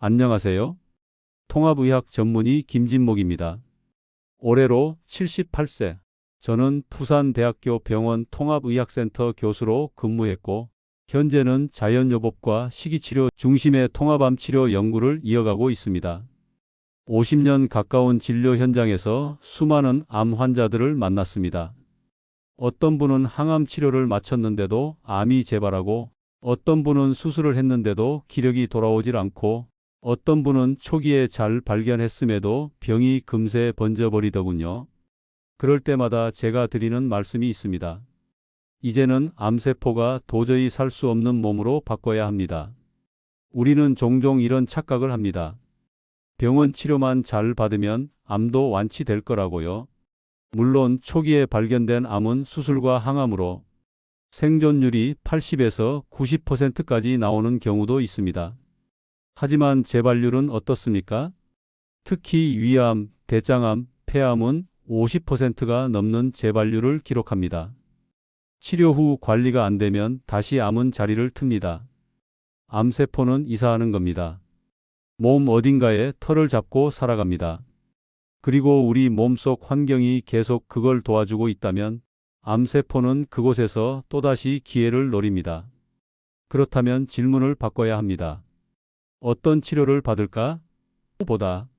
안녕하세요. 통합의학 전문의 김진목입니다. 올해로 78세. 저는 부산대학교 병원 통합의학센터 교수로 근무했고, 현재는 자연요법과 식이치료 중심의 통합암 치료 연구를 이어가고 있습니다. 50년 가까운 진료 현장에서 수많은 암 환자들을 만났습니다. 어떤 분은 항암 치료를 마쳤는데도 암이 재발하고, 어떤 분은 수술을 했는데도 기력이 돌아오질 않고, 어떤 분은 초기에 잘 발견했음에도 병이 금세 번져버리더군요. 그럴 때마다 제가 드리는 말씀이 있습니다. 이제는 암세포가 도저히 살 수 없는 몸으로 바꿔야 합니다. 우리는 종종 이런 착각을 합니다. 병원 치료만 잘 받으면 암도 완치될 거라고요. 물론 초기에 발견된 암은 수술과 항암으로 생존율이 80에서 90%까지 나오는 경우도 있습니다. 하지만 재발률은 어떻습니까? 특히 위암, 대장암, 폐암은 50%가 넘는 재발률을 기록합니다. 치료 후 관리가 안 되면 다시 암은 자리를 틉니다. 암세포는 이사하는 겁니다. 몸 어딘가에 털을 잡고 살아갑니다. 그리고 우리 몸속 환경이 계속 그걸 도와주고 있다면 암세포는 그곳에서 또다시 기회를 노립니다. 그렇다면 질문을 바꿔야 합니다. 어떤 치료를 받을까? 보다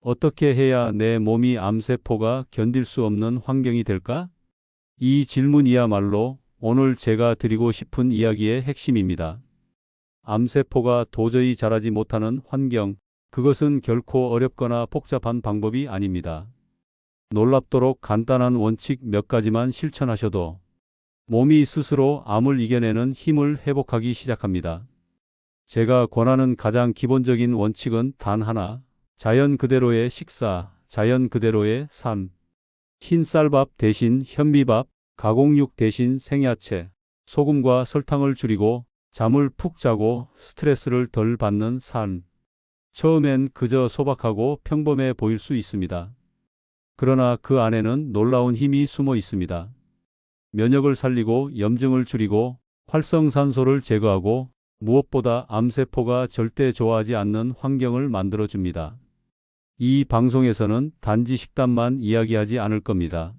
어떻게 해야 내 몸이 암세포가 견딜 수 없는 환경이 될까? 이 질문이야말로 오늘 제가 드리고 싶은 이야기의 핵심입니다. 암세포가 도저히 자라지 못하는 환경, 그것은 결코 어렵거나 복잡한 방법이 아닙니다. 놀랍도록 간단한 원칙 몇 가지만 실천하셔도 몸이 스스로 암을 이겨내는 힘을 회복하기 시작합니다. 제가 권하는 가장 기본적인 원칙은 단 하나, 자연 그대로의 식사, 자연 그대로의 삶. 흰 쌀밥 대신 현미밥, 가공육 대신 생야채, 소금과 설탕을 줄이고 잠을 푹 자고 스트레스를 덜 받는 삶. 처음엔 그저 소박하고 평범해 보일 수 있습니다. 그러나 그 안에는 놀라운 힘이 숨어 있습니다. 면역을 살리고 염증을 줄이고 활성산소를 제거하고 무엇보다 암세포가 절대 좋아하지 않는 환경을 만들어줍니다. 이 방송에서는 단지 식단만 이야기하지 않을 겁니다.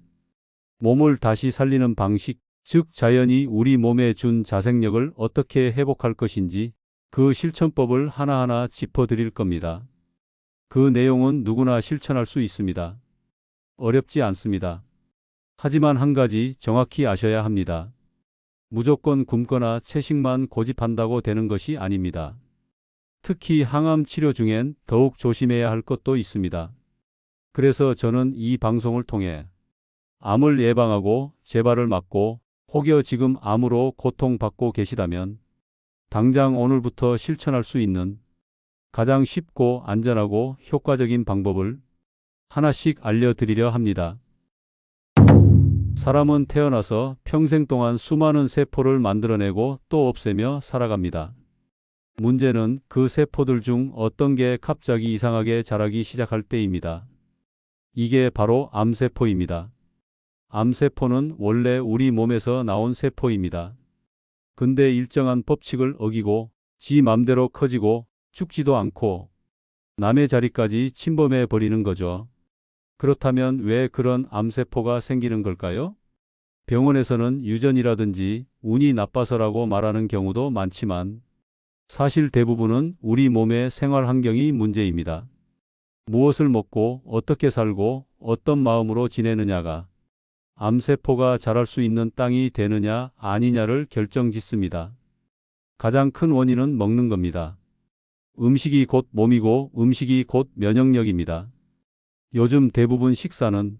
몸을 다시 살리는 방식, 즉 자연이 우리 몸에 준 자생력을 어떻게 회복할 것인지 그 실천법을 하나하나 짚어드릴 겁니다. 그 내용은 누구나 실천할 수 있습니다. 어렵지 않습니다. 하지만 한 가지 정확히 아셔야 합니다. 무조건 굶거나 채식만 고집한다고 되는 것이 아닙니다. 특히 항암 치료 중엔 더욱 조심해야 할 것도 있습니다. 그래서 저는 이 방송을 통해 암을 예방하고 재발을 막고 혹여 지금 암으로 고통받고 계시다면 당장 오늘부터 실천할 수 있는 가장 쉽고 안전하고 효과적인 방법을 하나씩 알려드리려 합니다. 사람은 태어나서 평생 동안 수많은 세포를 만들어내고 또 없애며 살아갑니다. 문제는 그 세포들 중 어떤 게 갑자기 이상하게 자라기 시작할 때입니다. 이게 바로 암세포입니다. 암세포는 원래 우리 몸에서 나온 세포입니다. 근데 일정한 법칙을 어기고 지 맘대로 커지고 죽지도 않고 남의 자리까지 침범해 버리는 거죠. 그렇다면 왜 그런 암세포가 생기는 걸까요? 병원에서는 유전이라든지 운이 나빠서라고 말하는 경우도 많지만 사실 대부분은 우리 몸의 생활 환경이 문제입니다. 무엇을 먹고 어떻게 살고 어떤 마음으로 지내느냐가 암세포가 자랄 수 있는 땅이 되느냐 아니냐를 결정짓습니다. 가장 큰 원인은 먹는 겁니다. 음식이 곧 몸이고 음식이 곧 면역력입니다. 요즘 대부분 식사는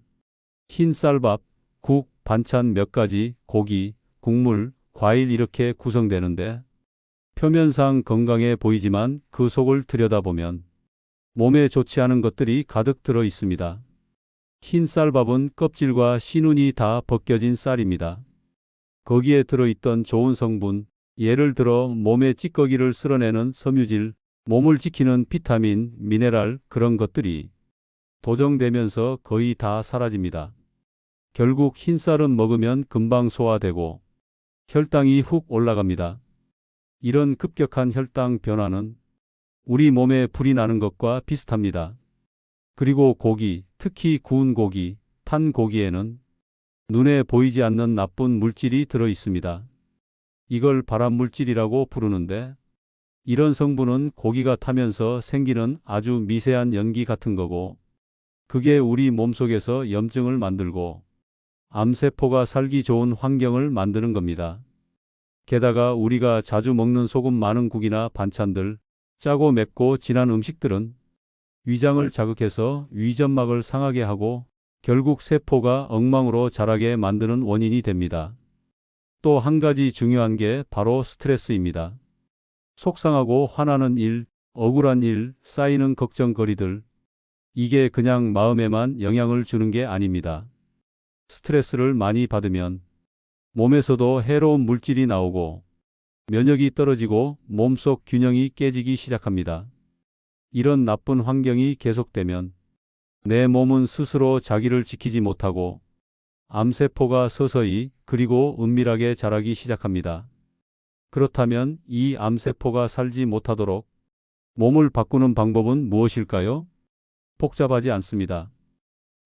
흰 쌀밥, 국, 반찬 몇 가지, 고기, 국물, 과일 이렇게 구성되는데 표면상 건강해 보이지만 그 속을 들여다보면 몸에 좋지 않은 것들이 가득 들어 있습니다. 흰 쌀밥은 껍질과 신운이 다 벗겨진 쌀입니다. 거기에 들어있던 좋은 성분, 예를 들어 몸의 찌꺼기를 쓸어내는 섬유질, 몸을 지키는 비타민, 미네랄 그런 것들이 도정되면서 거의 다 사라집니다. 결국 흰쌀은 먹으면 금방 소화되고 혈당이 훅 올라갑니다. 이런 급격한 혈당 변화는 우리 몸에 불이 나는 것과 비슷합니다. 그리고 고기, 특히 구운 고기, 탄 고기에는 눈에 보이지 않는 나쁜 물질이 들어 있습니다. 이걸 발암물질이라고 부르는데 이런 성분은 고기가 타면서 생기는 아주 미세한 연기 같은 거고 그게 우리 몸속에서 염증을 만들고 암세포가 살기 좋은 환경을 만드는 겁니다. 게다가 우리가 자주 먹는 소금 많은 국이나 반찬들, 짜고 맵고 진한 음식들은 위장을 자극해서 위점막을 상하게 하고 결국 세포가 엉망으로 자라게 만드는 원인이 됩니다. 또 한 가지 중요한 게 바로 스트레스입니다. 속상하고 화나는 일, 억울한 일, 쌓이는 걱정거리들. 이게 그냥 마음에만 영향을 주는 게 아닙니다. 스트레스를 많이 받으면 몸에서도 해로운 물질이 나오고 면역이 떨어지고 몸속 균형이 깨지기 시작합니다. 이런 나쁜 환경이 계속되면 내 몸은 스스로 자기를 지키지 못하고 암세포가 서서히 그리고 은밀하게 자라기 시작합니다. 그렇다면 이 암세포가 살지 못하도록 몸을 바꾸는 방법은 무엇일까요? 복잡하지 않습니다.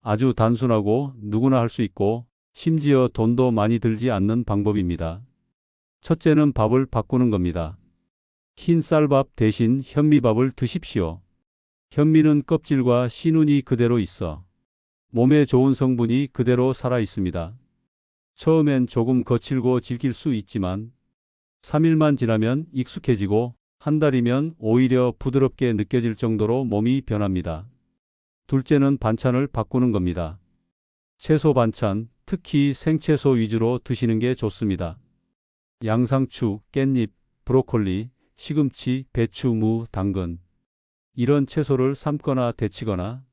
아주 단순하고 누구나 할 수 있고 심지어 돈도 많이 들지 않는 방법입니다. 첫째는 밥을 바꾸는 겁니다. 흰 쌀밥 대신 현미밥을 드십시오. 현미는 껍질과 씨눈이 그대로 있어 몸에 좋은 성분이 그대로 살아 있습니다. 처음엔 조금 거칠고 질길 수 있지만 3일만 지나면 익숙해지고 한 달이면 오히려 부드럽게 느껴질 정도로 몸이 변합니다. 둘째는 반찬을 바꾸는 겁니다. 채소 반찬, 특히 생채소 위주로 드시는 게 좋습니다. 양상추, 깻잎, 브로콜리, 시금치, 배추, 무, 당근. 이런 채소를 삶거나 데치거나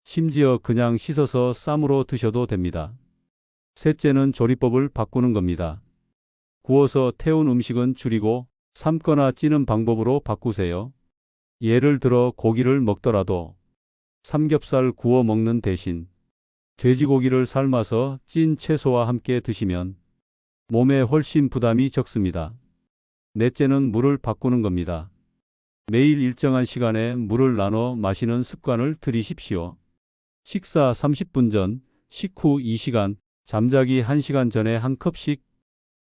심지어 그냥 씻어서 쌈으로 드셔도 됩니다. 셋째는 조리법을 바꾸는 겁니다. 구워서 태운 음식은 줄이고 삶거나 찌는 방법으로 바꾸세요. 예를 들어 고기를 먹더라도 삼겹살 구워 먹는 대신 돼지고기를 삶아서 찐 채소와 함께 드시면 몸에 훨씬 부담이 적습니다. 넷째는 물을 바꾸는 겁니다. 매일 일정한 시간에 물을 나눠 마시는 습관을 들이십시오. 식사 30분 전, 식후 2시간, 잠자기 1시간 전에 한 컵씩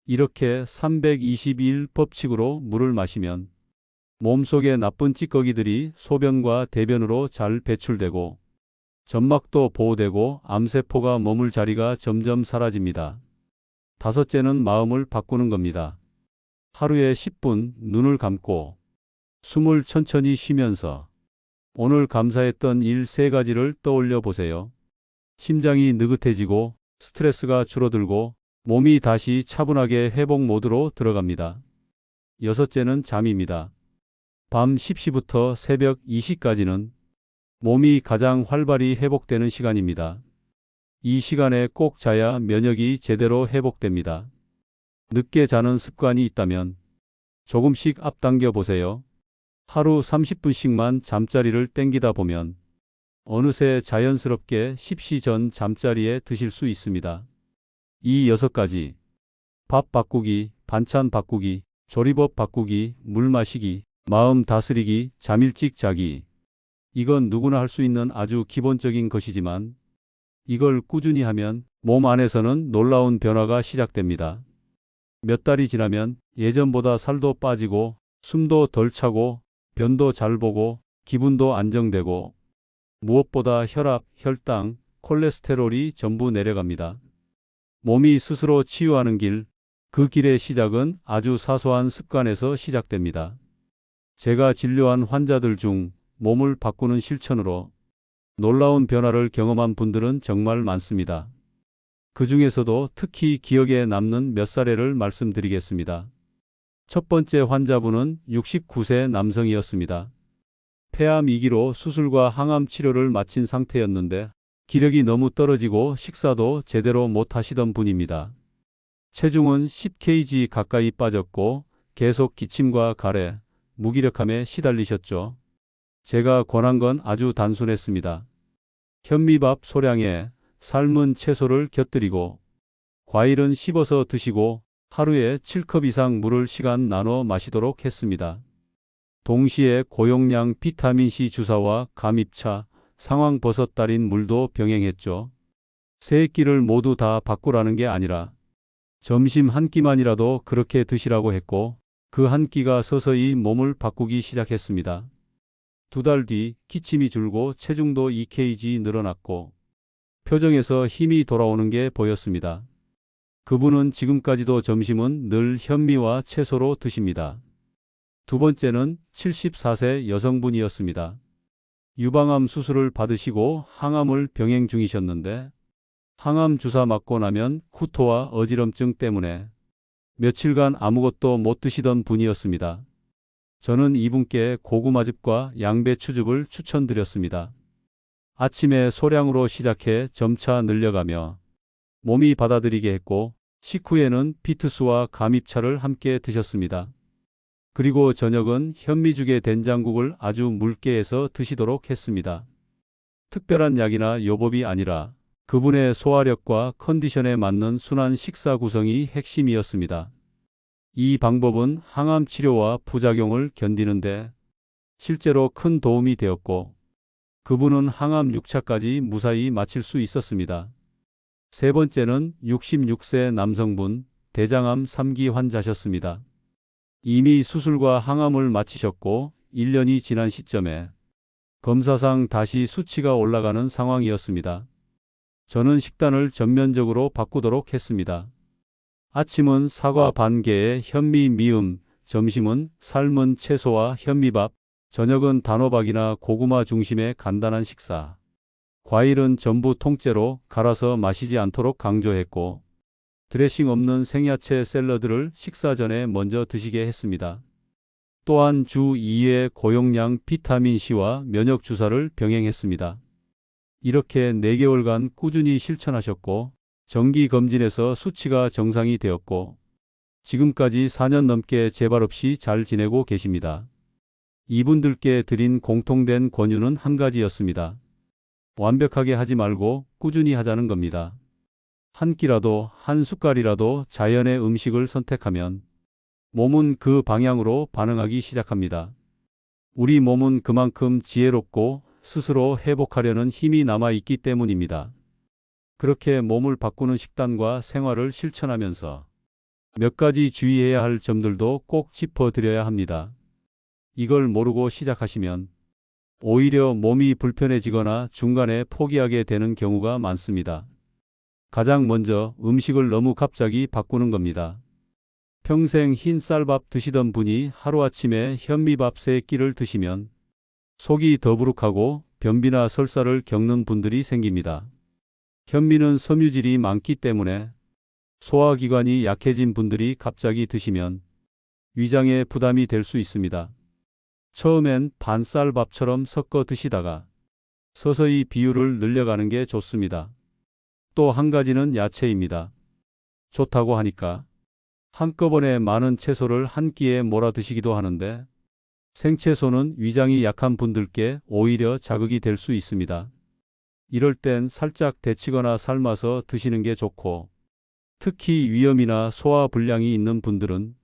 이렇게 321 법칙으로 물을 마시면 몸속의 나쁜 찌꺼기들이 소변과 대변으로 잘 배출되고 점막도 보호되고 암세포가 머물 자리가 점점 사라집니다. 다섯째는 마음을 바꾸는 겁니다. 하루에 10분 눈을 감고 숨을 천천히 쉬면서 오늘 감사했던 일 3가지를 떠올려 보세요. 심장이 느긋해지고 스트레스가 줄어들고 몸이 다시 차분하게 회복 모드로 들어갑니다. 여섯째는 잠입니다. 밤 10시부터 새벽 2시까지는 몸이 가장 활발히 회복되는 시간입니다. 이 시간에 꼭 자야 면역이 제대로 회복됩니다. 늦게 자는 습관이 있다면 조금씩 앞당겨 보세요. 하루 30분씩만 잠자리를 땡기다 보면 어느새 자연스럽게 10시 전 잠자리에 드실 수 있습니다. 이 6가지, 밥 바꾸기, 반찬 바꾸기, 조리법 바꾸기, 물 마시기, 마음 다스리기, 잠 일찍 자기. 이건 누구나 할 수 있는 아주 기본적인 것이지만 이걸 꾸준히 하면 몸 안에서는 놀라운 변화가 시작됩니다. 몇 달이 지나면 예전보다 살도 빠지고 숨도 덜 차고 변도 잘 보고 기분도 안정되고 무엇보다 혈압, 혈당, 콜레스테롤이 전부 내려갑니다. 몸이 스스로 치유하는 길, 그 길의 시작은 아주 사소한 습관에서 시작됩니다. 제가 진료한 환자들 중 몸을 바꾸는 실천으로 놀라운 변화를 경험한 분들은 정말 많습니다. 그 중에서도 특히 기억에 남는 몇 사례를 말씀드리겠습니다. 첫 번째 환자분은 69세 남성이었습니다. 폐암 2기로 수술과 항암 치료를 마친 상태였는데 기력이 너무 떨어지고 식사도 제대로 못 하시던 분입니다. 체중은 10kg 가까이 빠졌고 계속 기침과 가래, 무기력함에 시달리셨죠. 제가 권한 건 아주 단순했습니다. 현미밥 소량에 삶은 채소를 곁들이고 과일은 씹어서 드시고 하루에 7컵 이상 물을 시간 나눠 마시도록 했습니다. 동시에 고용량 비타민C 주사와 감입차, 상황버섯 달인 물도 병행했죠. 세 끼를 모두 다 바꾸라는 게 아니라 점심 한 끼만이라도 그렇게 드시라고 했고 그 한 끼가 서서히 몸을 바꾸기 시작했습니다. 2달 뒤 기침이 줄고 체중도 2kg 늘어났고 표정에서 힘이 돌아오는 게 보였습니다. 그분은 지금까지도 점심은 늘 현미와 채소로 드십니다. 두 번째는 74세 여성분이었습니다. 유방암 수술을 받으시고 항암을 병행 중이셨는데 항암 주사 맞고 나면 구토와 어지럼증 때문에 며칠간 아무것도 못 드시던 분이었습니다. 저는 이분께 고구마즙과 양배추즙을 추천드렸습니다. 아침에 소량으로 시작해 점차 늘려가며 몸이 받아들이게 했고 식후에는 비트스와 감입차를 함께 드셨습니다. 그리고 저녁은 현미죽에 된장국을 아주 묽게 해서 드시도록 했습니다. 특별한 약이나 요법이 아니라 그분의 소화력과 컨디션에 맞는 순한 식사 구성이 핵심이었습니다. 이 방법은 항암 치료와 부작용을 견디는데 실제로 큰 도움이 되었고 그분은 항암 6차까지 무사히 마칠 수 있었습니다. 세 번째는 66세 남성분, 대장암 3기 환자셨습니다. 이미 수술과 항암을 마치셨고 1년이 지난 시점에 검사상 다시 수치가 올라가는 상황이었습니다. 저는 식단을 전면적으로 바꾸도록 했습니다. 아침은 사과 반 개에 현미 미음, 점심은 삶은 채소와 현미밥, 저녁은 단호박이나 고구마 중심의 간단한 식사. 과일은 전부 통째로 갈아서 마시지 않도록 강조했고 드레싱 없는 생야채 샐러드를 식사 전에 먼저 드시게 했습니다. 또한 주 2회 고용량 비타민C와 면역 주사를 병행했습니다. 이렇게 4개월간 꾸준히 실천하셨고 정기검진에서 수치가 정상이 되었고 지금까지 4년 넘게 재발 없이 잘 지내고 계십니다. 이분들께 드린 공통된 권유는 한 가지였습니다. 완벽하게 하지 말고 꾸준히 하자는 겁니다. 한 끼라도 한 숟갈이라도 자연의 음식을 선택하면 몸은 그 방향으로 반응하기 시작합니다. 우리 몸은 그만큼 지혜롭고 스스로 회복하려는 힘이 남아있기 때문입니다. 그렇게 몸을 바꾸는 식단과 생활을 실천하면서 몇 가지 주의해야 할 점들도 꼭 짚어드려야 합니다. 이걸 모르고 시작하시면 오히려 몸이 불편해지거나 중간에 포기하게 되는 경우가 많습니다. 가장 먼저 음식을 너무 갑자기 바꾸는 겁니다. 평생 흰 쌀밥 드시던 분이 하루아침에 현미밥 3끼를 드시면 속이 더부룩하고 변비나 설사를 겪는 분들이 생깁니다. 현미는 섬유질이 많기 때문에 소화기관이 약해진 분들이 갑자기 드시면 위장에 부담이 될 수 있습니다. 처음엔 반쌀밥처럼 섞어 드시다가 서서히 비율을 늘려가는 게 좋습니다. 또 한 가지는 야채입니다. 좋다고 하니까 한꺼번에 많은 채소를 한 끼에 몰아 드시기도 하는데 생채소는 위장이 약한 분들께 오히려 자극이 될 수 있습니다. 이럴 땐 살짝 데치거나 삶아서 드시는 게 좋고 특히 위염이나 소화 불량이 있는 분들은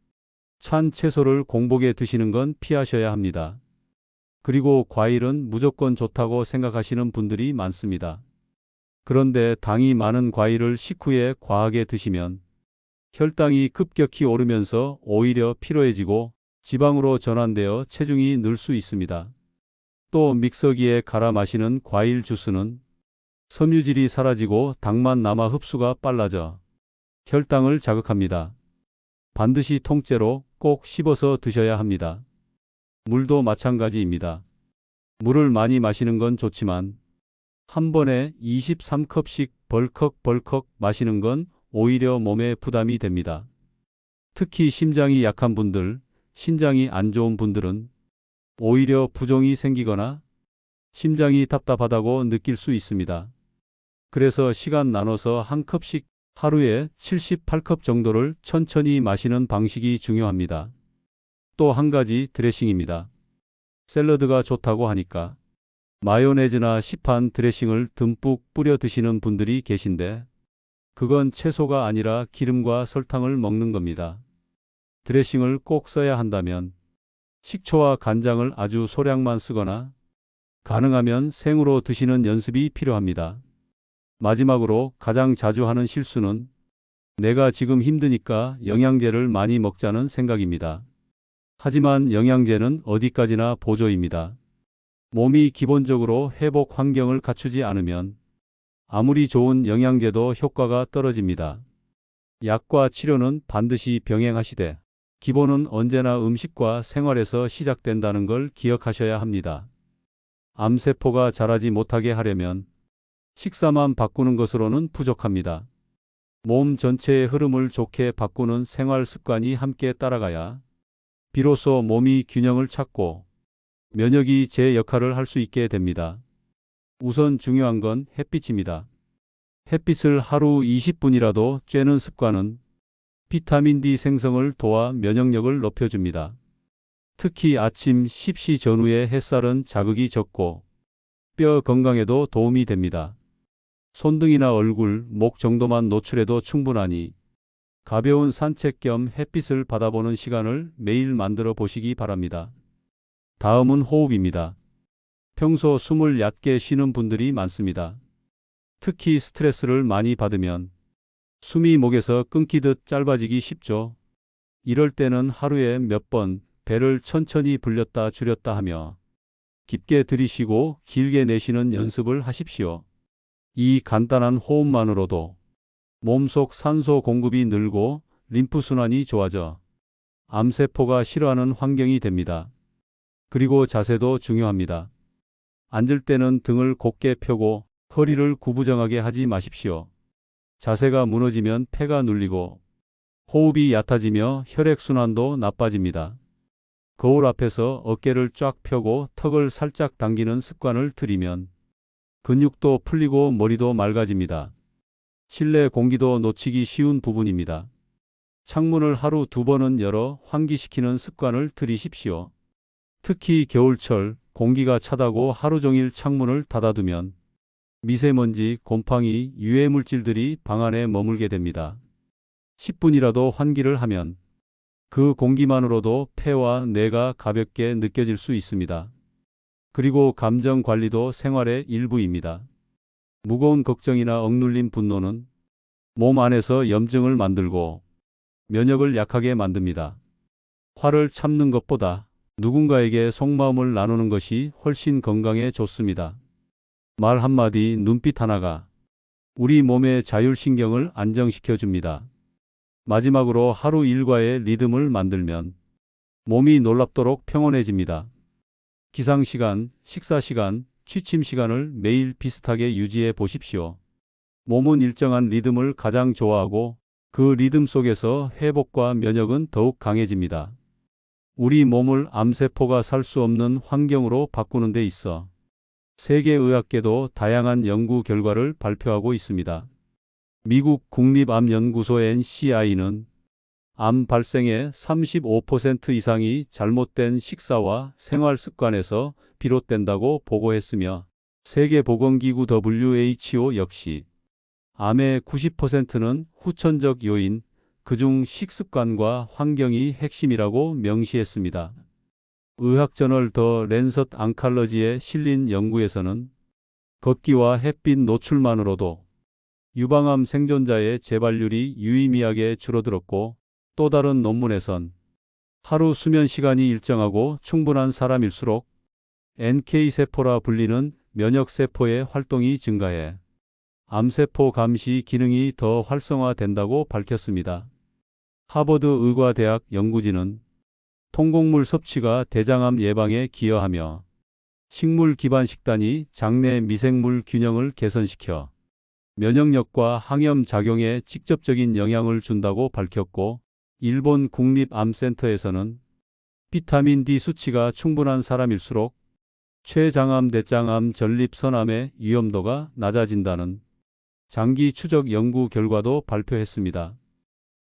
찬 채소를 공복에 드시는 건 피하셔야 합니다. 그리고 과일은 무조건 좋다고 생각하시는 분들이 많습니다. 그런데 당이 많은 과일을 식후에 과하게 드시면 혈당이 급격히 오르면서 오히려 피로해지고 지방으로 전환되어 체중이 늘 수 있습니다. 또 믹서기에 갈아 마시는 과일 주스는 섬유질이 사라지고 당만 남아 흡수가 빨라져 혈당을 자극합니다. 반드시 통째로 꼭 씹어서 드셔야 합니다. 물도 마찬가지입니다. 물을 많이 마시는 건 좋지만 한 번에 23컵씩 벌컥벌컥 마시는 건 오히려 몸에 부담이 됩니다. 특히 심장이 약한 분들, 신장이 안 좋은 분들은 오히려 부종이 생기거나 심장이 답답하다고 느낄 수 있습니다. 그래서 시간 나눠서 한 컵씩 하루에 78컵 정도를 천천히 마시는 방식이 중요합니다. 또 한 가지 드레싱입니다. 샐러드가 좋다고 하니까 마요네즈나 시판 드레싱을 듬뿍 뿌려 드시는 분들이 계신데 그건 채소가 아니라 기름과 설탕을 먹는 겁니다. 드레싱을 꼭 써야 한다면 식초와 간장을 아주 소량만 쓰거나 가능하면 생으로 드시는 연습이 필요합니다. 마지막으로 가장 자주 하는 실수는 내가 지금 힘드니까 영양제를 많이 먹자는 생각입니다. 하지만 영양제는 어디까지나 보조입니다. 몸이 기본적으로 회복 환경을 갖추지 않으면 아무리 좋은 영양제도 효과가 떨어집니다. 약과 치료는 반드시 병행하시되 기본은 언제나 음식과 생활에서 시작된다는 걸 기억하셔야 합니다. 암세포가 자라지 못하게 하려면 식사만 바꾸는 것으로는 부족합니다. 몸 전체의 흐름을 좋게 바꾸는 생활 습관이 함께 따라가야 비로소 몸이 균형을 찾고 면역이 제 역할을 할 수 있게 됩니다. 우선 중요한 건 햇빛입니다. 햇빛을 하루 20분이라도 쬐는 습관은 비타민 D 생성을 도와 면역력을 높여줍니다. 특히 아침 식시 전후의 햇살은 자극이 적고 뼈 건강에도 도움이 됩니다. 손등이나 얼굴, 목 정도만 노출해도 충분하니 가벼운 산책 겸 햇빛을 받아보는 시간을 매일 만들어 보시기 바랍니다. 다음은 호흡입니다. 평소 숨을 얕게 쉬는 분들이 많습니다. 특히 스트레스를 많이 받으면 숨이 목에서 끊기듯 짧아지기 쉽죠. 이럴 때는 하루에 몇 번 배를 천천히 불렸다 줄였다 하며 깊게 들이쉬고 길게 내쉬는 연습을 하십시오. 이 간단한 호흡만으로도 몸속 산소 공급이 늘고 림프순환이 좋아져 암세포가 싫어하는 환경이 됩니다. 그리고 자세도 중요합니다. 앉을 때는 등을 곧게 펴고 허리를 구부정하게 하지 마십시오. 자세가 무너지면 폐가 눌리고 호흡이 얕아지며 혈액순환도 나빠집니다. 거울 앞에서 어깨를 쫙 펴고 턱을 살짝 당기는 습관을 들이면 근육도 풀리고 머리도 맑아집니다. 실내 공기도 놓치기 쉬운 부분입니다. 창문을 하루 2번은 열어 환기시키는 습관을 들이십시오. 특히 겨울철 공기가 차다고 하루 종일 창문을 닫아두면 미세먼지, 곰팡이, 유해물질들이 방 안에 머물게 됩니다. 10분이라도 환기를 하면 그 공기만으로도 폐와 뇌가 가볍게 느껴질 수 있습니다. 그리고 감정 관리도 생활의 일부입니다. 무거운 걱정이나 억눌린 분노는 몸 안에서 염증을 만들고 면역을 약하게 만듭니다. 화를 참는 것보다 누군가에게 속마음을 나누는 것이 훨씬 건강에 좋습니다. 말 한마디, 눈빛 하나가 우리 몸의 자율신경을 안정시켜 줍니다. 마지막으로 하루 일과의 리듬을 만들면 몸이 놀랍도록 평온해집니다. 기상시간, 식사시간, 취침시간을 매일 비슷하게 유지해 보십시오. 몸은 일정한 리듬을 가장 좋아하고 그 리듬 속에서 회복과 면역은 더욱 강해집니다. 우리 몸을 암세포가 살 수 없는 환경으로 바꾸는 데 있어 세계의학계도 다양한 연구 결과를 발표하고 있습니다. 미국 국립암연구소 NCI는 암 발생의 35% 이상이 잘못된 식사와 생활 습관에서 비롯된다고 보고했으며 세계보건기구 WHO 역시 암의 90%는 후천적 요인, 그중 식습관과 환경이 핵심이라고 명시했습니다. 의학저널 더 랜셋 안칼러지에 실린 연구에서는 걷기와 햇빛 노출만으로도 유방암 생존자의 재발률이 유의미하게 줄어들었고, 또 다른 논문에선 하루 수면 시간이 일정하고 충분한 사람일수록 NK세포라 불리는 면역세포의 활동이 증가해 암세포 감시 기능이 더 활성화된다고 밝혔습니다. 하버드 의과대학 연구진은 통곡물 섭취가 대장암 예방에 기여하며 식물 기반 식단이 장내 미생물 균형을 개선시켜 면역력과 항염 작용에 직접적인 영향을 준다고 밝혔고, 일본 국립암센터에서는 비타민 D 수치가 충분한 사람일수록 췌장암, 대장암, 전립선암의 위험도가 낮아진다는 장기 추적 연구 결과도 발표했습니다.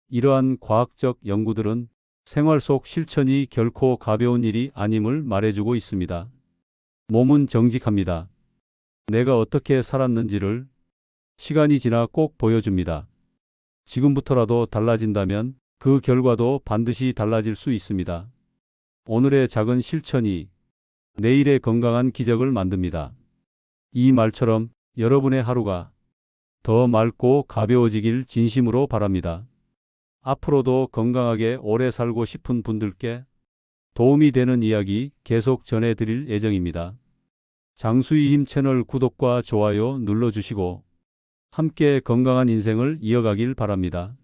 이러한 과학적 연구들은 생활 속 실천이 결코 가벼운 일이 아님을 말해주고 있습니다. 몸은 정직합니다. 내가 어떻게 살았는지를 시간이 지나 꼭 보여줍니다. 지금부터라도 달라진다면 그 결과도 반드시 달라질 수 있습니다. 오늘의 작은 실천이 내일의 건강한 기적을 만듭니다. 이 말처럼 여러분의 하루가 더 맑고 가벼워지길 진심으로 바랍니다. 앞으로도 건강하게 오래 살고 싶은 분들께 도움이 되는 이야기 계속 전해드릴 예정입니다. 장수의 힘 채널 구독과 좋아요 눌러주시고 함께 건강한 인생을 이어가길 바랍니다.